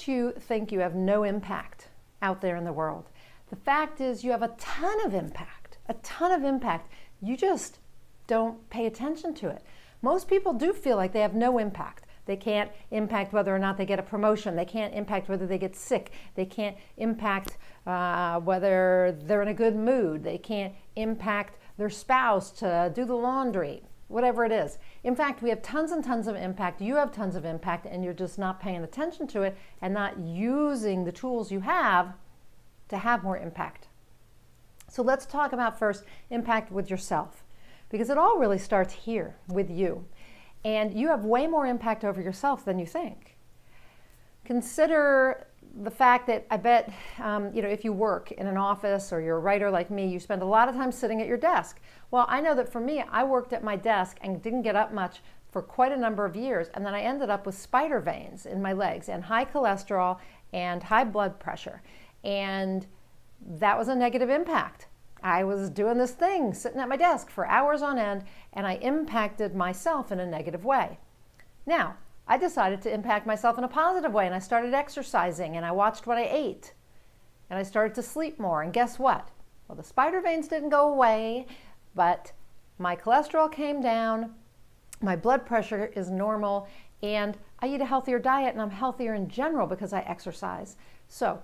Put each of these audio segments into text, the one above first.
want you to think you have no impact out there in the world. The fact is you have a ton of impact, a ton of impact. You just don't pay attention to it. Most people do feel like they have no impact. They can't impact whether or not they get a promotion. They can't impact whether they get sick. They can't impact whether they're in a good mood. They can't impact their spouse to do the laundry, whatever it is. In fact, we have tons and tons of impact. You have tons of impact, and you're just not paying attention to it and not using the tools you have to have more impact. So let's talk about first impact with yourself, because it all really starts here with you. And you have way more impact over yourself than you think. Consider the fact that I bet, if you work in an office or you're a writer like me, you spend a lot of time sitting at your desk. Well, I know that for me, I worked at my desk and didn't get up much for quite a number of years. And then I ended up with spider veins in my legs and high cholesterol and high blood pressure. And that was a negative impact. I was doing this thing, sitting at my desk for hours on end, and I impacted myself in a negative way. Now, I decided to impact myself in a positive way, and I started exercising, and I watched what I ate, and I started to sleep more, and guess what? Well, the spider veins didn't go away, but my cholesterol came down, my blood pressure is normal, and I eat a healthier diet, and I'm healthier in general because I exercise. So,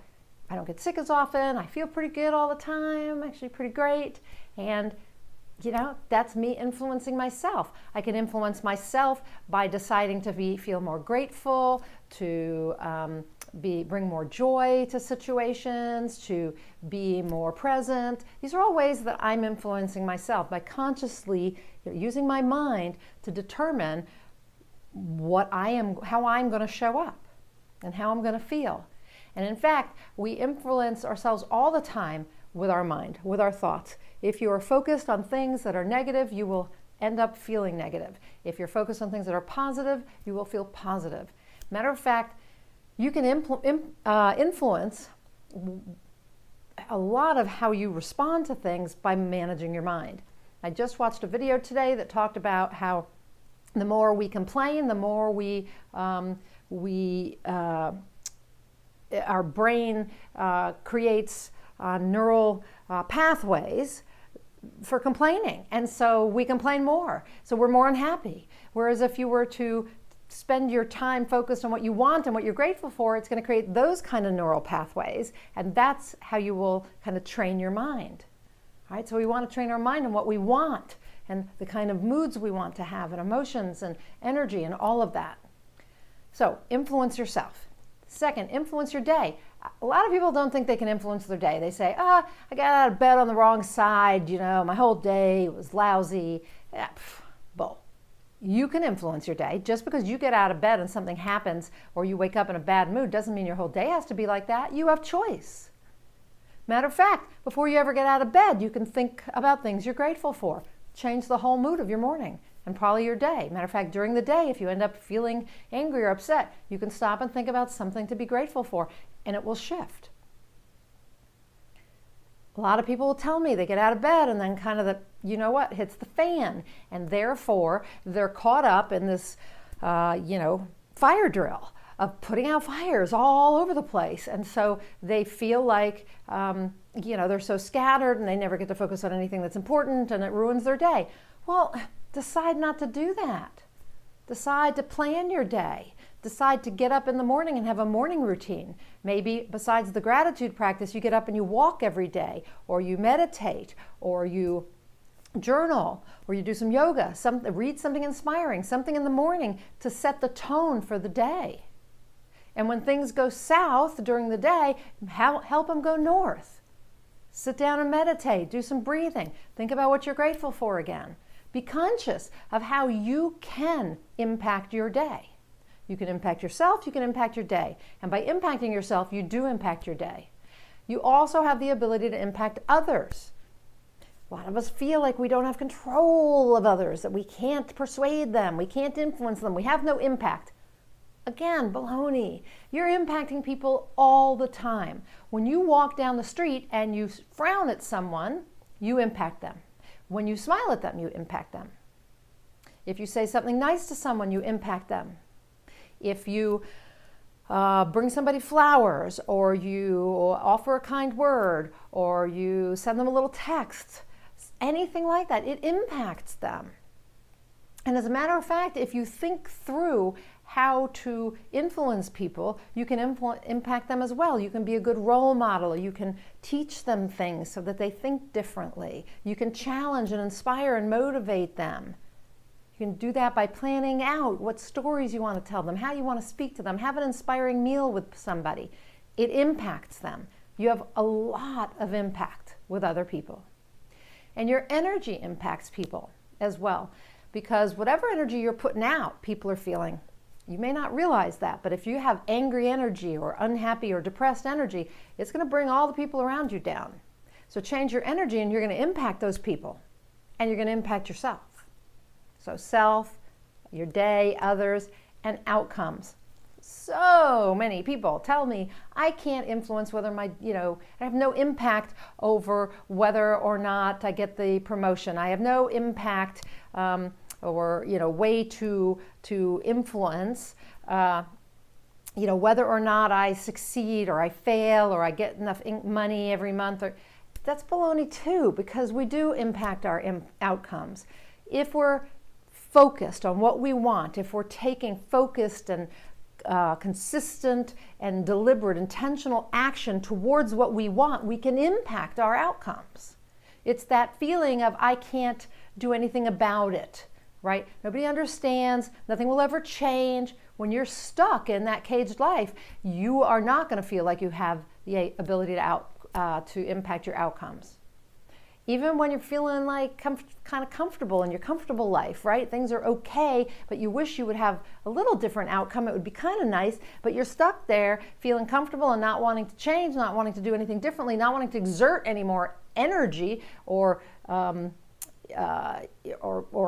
I don't get sick as often. I feel pretty good all the time, actually pretty great. And, that's me influencing myself. I can influence myself by deciding to feel more grateful, to bring more joy to situations, to be more present. These are all ways that I'm influencing myself by consciously using my mind to determine how I'm going to show up and how I'm going to feel. And in fact, we influence ourselves all the time with our mind, with our thoughts. If you are focused on things that are negative, you will end up feeling negative. If you're focused on things that are positive, you will feel positive. Matter of fact, you can influence a lot of how you respond to things by managing your mind. I just watched a video today that talked about how the more we complain, the more our brain creates neural pathways for complaining. And so we complain more. So we're more unhappy. Whereas if you were to spend your time focused on what you want and what you're grateful for, it's going to create those kind of neural pathways. And that's how you will kind of train your mind. All right? So we want to train our mind on what we want and the kind of moods we want to have and emotions and energy and all of that. So influence yourself. Second, influence your day. A lot of people don't think they can influence their day. They say, I got out of bed on the wrong side, my whole day was lousy. Bull. You can influence your day. Just because you get out of bed and something happens or you wake up in a bad mood doesn't mean your whole day has to be like that. You have choice. Matter of fact, before you ever get out of bed, you can think about things you're grateful for. Change the whole mood of your morning and probably your day. Matter of fact, during the day, if you end up feeling angry or upset, you can stop and think about something to be grateful for, and it will shift. A lot of people will tell me they get out of bed and then kind of hits the fan, and therefore they're caught up in this, fire drill of putting out fires all over the place, and so they feel like, they're so scattered and they never get to focus on anything that's important, and it ruins their day. Well, decide not to do that. Decide to plan your day. Decide to get up in the morning and have a morning routine. Maybe besides the gratitude practice, you get up and you walk every day, or you meditate, or you journal, or you do some yoga, read something inspiring, something in the morning to set the tone for the day. And when things go south during the day, help them go north. Sit down and meditate, do some breathing, think about what you're grateful for again. Be conscious of how you can impact your day. You can impact yourself, you can impact your day. And by impacting yourself, you do impact your day. You also have the ability to impact others. A lot of us feel like we don't have control of others, that we can't persuade them, we can't influence them, we have no impact. Again, baloney. You're impacting people all the time. When you walk down the street and you frown at someone, you impact them. When you smile at them, you impact them. If you say something nice to someone, you impact them. If you bring somebody flowers, or you offer a kind word, or you send them a little text, anything like that, it impacts them. And as a matter of fact, if you think through how to influence people, you can impact them as well. You can be a good role model. You can teach them things so that they think differently. You can challenge and inspire and motivate them. You can do that by planning out what stories you want to tell them, how you want to speak to them, have an inspiring meal with somebody. It impacts them. You have a lot of impact with other people. And your energy impacts people as well, because whatever energy you're putting out, people are feeling. You may not realize that, but if you have angry energy or unhappy or depressed energy, it's going to bring all the people around you down. So change your energy and you're going to impact those people, and you're going to impact yourself. So self, your day, others, and outcomes. So many people tell me I can't influence whether I have no impact over whether or not I get the promotion. I have no impact or way to influence whether or not I succeed or I fail or I get enough money every month. That's baloney too, because we do impact our outcomes. If we're focused on what we want, if we're taking focused and consistent and deliberate, intentional action towards what we want, we can impact our outcomes. It's that feeling of I can't do anything about it, right? Nobody understands, nothing will ever change. When you're stuck in that caged life, you are not going to feel like you have the ability to impact your outcomes. Even when you're feeling like kind of comfortable in your comfortable life, right? Things are okay, but you wish you would have a little different outcome. It would be kind of nice, but you're stuck there feeling comfortable and not wanting to change, not wanting to do anything differently, not wanting to exert any more energy or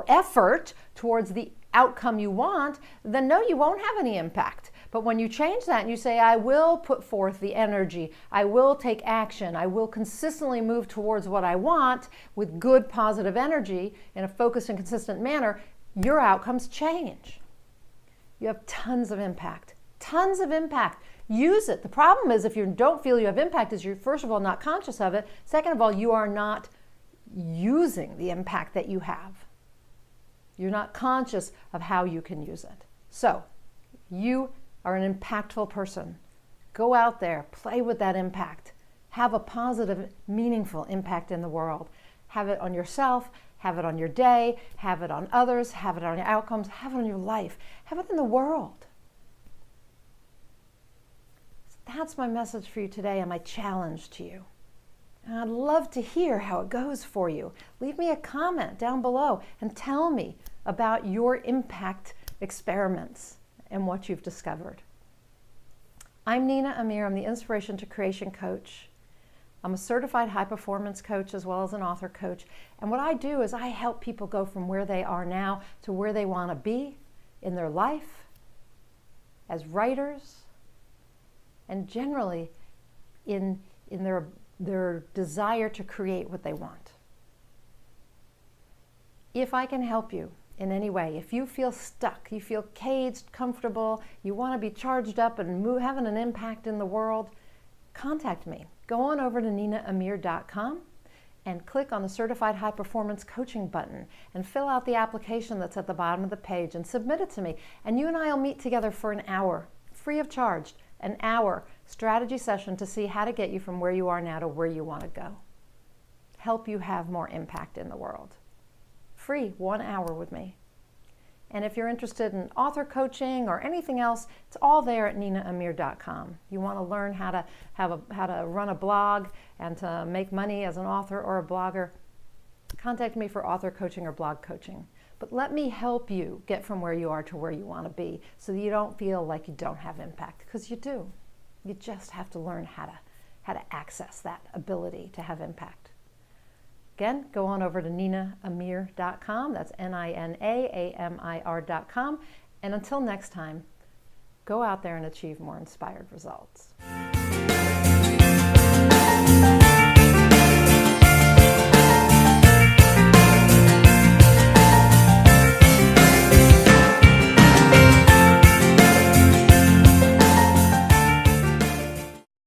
effort towards the outcome you want, then no, you won't have any impact. But when you change that and you say, I will put forth the energy, I will take action, I will consistently move towards what I want with good positive energy in a focused and consistent manner, your outcomes change. You have tons of impact. Tons of impact. Use it. The problem is if you don't feel you have impact is you're first of all not conscious of it. Second of all, you are not using the impact that you have. You're not conscious of how you can use it. So you are an impactful person. Go out there, play with that impact. Have a positive, meaningful impact in the world. Have it on yourself, have it on your day, have it on others, have it on your outcomes, have it on your life, have it in the world. That's my message for you today and my challenge to you. And I'd love to hear how it goes for you. Leave me a comment down below and tell me about your impact experiments and what you've discovered. I'm Nina Amir. I'm the Inspiration to Creation coach. I'm a certified high performance coach as well as an author coach. And what I do is I help people go from where they are now to where they want to be in their life, as writers, and generally in their desire to create what they want. If I can help you in any way, if you feel stuck, you feel caged, comfortable, you want to be charged up and having an impact in the world, contact me. Go on over to ninaamir.com and click on the Certified High Performance Coaching button and fill out the application that's at the bottom of the page and submit it to me. And you and I will meet together for an hour, free of charge, an hour strategy session to see how to get you from where you are now to where you want to go. Help you have more impact in the world. Free, 1 hour with me. And if you're interested in author coaching or anything else, it's all there at ninaamir.com. You want to learn how to run a blog and to make money as an author or a blogger, contact me for author coaching or blog coaching. But let me help you get from where you are to where you want to be so that you don't feel like you don't have impact, because you do. You just have to learn how to access that ability to have impact. Again, go on over to ninaamir.com. That's ninaamir.com. And until next time, go out there and achieve more inspired results.